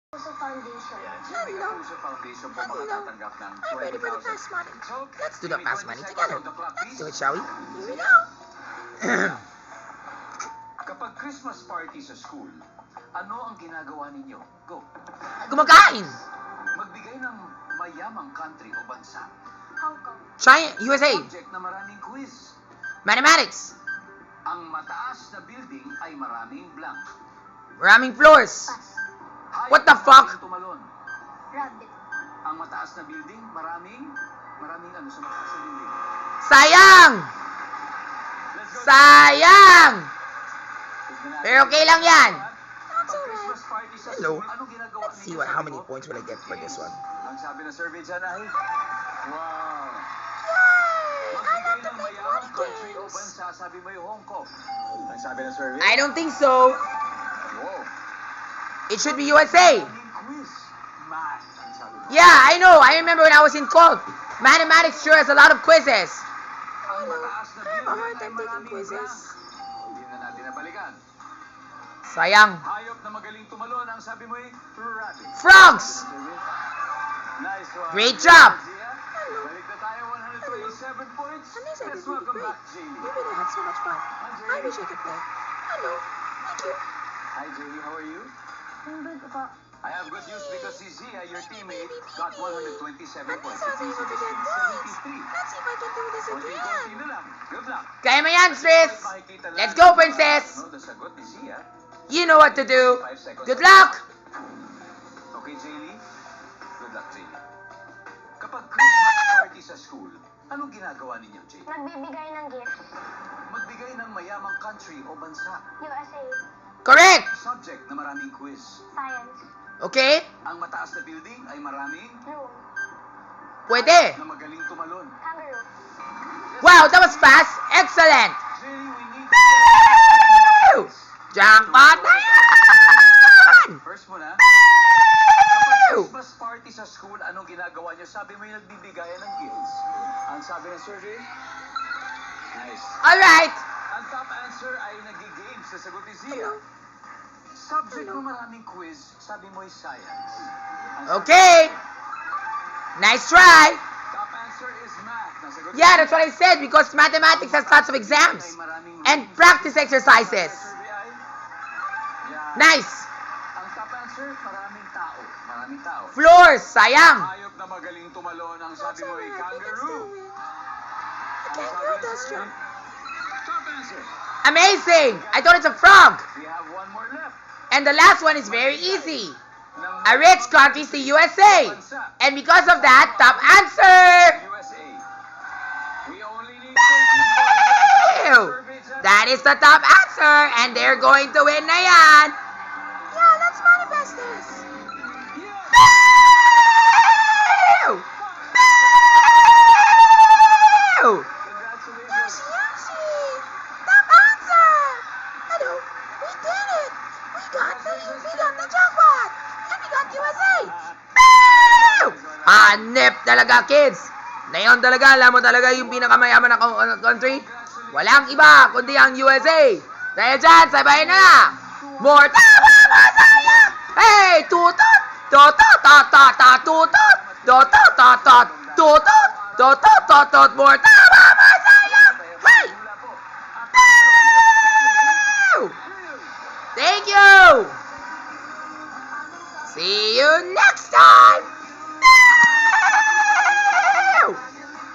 Sa foundation. Hello. I'm ready for the fast money. Let's do the fast money together. Let's do it, shall we? Here we go. Kapag Christmas party sa school, ano ang ginagawa ninyo? Go. Kumakain. Magbigay ng mayamang country o bansa. Hong Kong. China, USA. Subject na maraming quiz. Mathematics. Ang mataas na building ay maraming blank. Maraming floors. Pass. Hayop What the na fuck? maraming tumalon. Rabbit. Ang mataas na building, maraming ano sa mataas na building. Sayang. Let's go. Sayang. Tignan natin. Pero okay lang yan. That's Kapag alright. Christmas party sa Hello. school, ano ginagawa Let's see ninyo? how Sabi many mo? points will I get for this one. Ang sabi ng survey dyan ay, wow. Yay! I Magbigay love the ng big mayamang money country o games. bansa, sabi mo yung Hong Kong. Ang sabi ng survey, I don't think so. wow. It should be USA. Maraming quiz. Math, ang sabi mo. Yeah, I know. I remember when I was in Colt. Mathematics sure has a lot of quizzes. Ang mataas na I have a hard building ay time taking maraming quizzes. blank. Hindi na natin nabalikan. Sayang. Hayop na magaling tumalon, ang sabi mo ay rabbit. Frogs. Nice one. Great job. Zia. Balik na tayo, 127 points. At least I Let's did really welcome great. back Jamie. You really had so much fun. I wish I could play. Hello. Thank you. Hi Jamie, how are you? Ang good pa. I have good news because si Zia, your teammate, got 127 At points. least I was able to get points. 73. Let's see if I can do this again. Konti na lang. Good luck. Kaya mo yan, Tris. Makikita lang Let's go, princess. ano, the sagot ni Zia. You know what to do. 5 seconds. Good luck. Okay, Jaylee? Good luck, Jaylee. Kapag Christmas party sa school, anong ginagawa ninyo, Jaylee? Nagbibigay ng gift. Magbigay ng mayamang country o bansa. USA. Correct. Subject na maraming quiz. Science. Okay? Ang mataas na building ay maraming Room. Pwede. na magaling tumalon. Kangaroo. Wow, that was fast. Excellent. Jaylee, we need Woo! Jackpot na yan! First muna. Kapag Woo! Christmas party sa school, anong ginagawa niyo? Sabi mo yung nagbibigayan ng gifts. Ang sabi ng survey? Nice. Alright. Ang top answer ay nag-games sa sagot ni Zia. Subject mo maraming quiz, sabi mo ay science. Ang Okay. Nice try. top answer is math. Nasagot ni Yeah, that's what I said because mathematics has lots of exams and practice exercises. survey ay yeah. Nice. Ang top answer, maraming tao. Maraming tao. Floors, sayang. Hayop na magaling tumalon, ang sabi mo ay kangaroo. I can't do this, John. Top answer. Amazing. I thought it's a frog. We have one more left. And the last one is very easy. Ng A rich country is the USA. And because of that, top answer. USA. We only need 13 Ew. points. That is the top answer. And they're going to win na yan. Yeah, let's manifest this. Ew. Ew. Congratulations. Top answer. Hello. We did it. We got the jackpot. And we got USA. Hanep talaga, kids. Na yun talaga, alam mo talaga yung pinakamayaman na country? Walang iba, kundi ang USA. Dahil dyan, sabayin na lang. More tama masaya. Hey, tutot. Tutot, tatat, tutot. Tutot, tatat, tutot. Tutot, tatat, more tama masaya. Hey. Woo! Thank you. See you next time.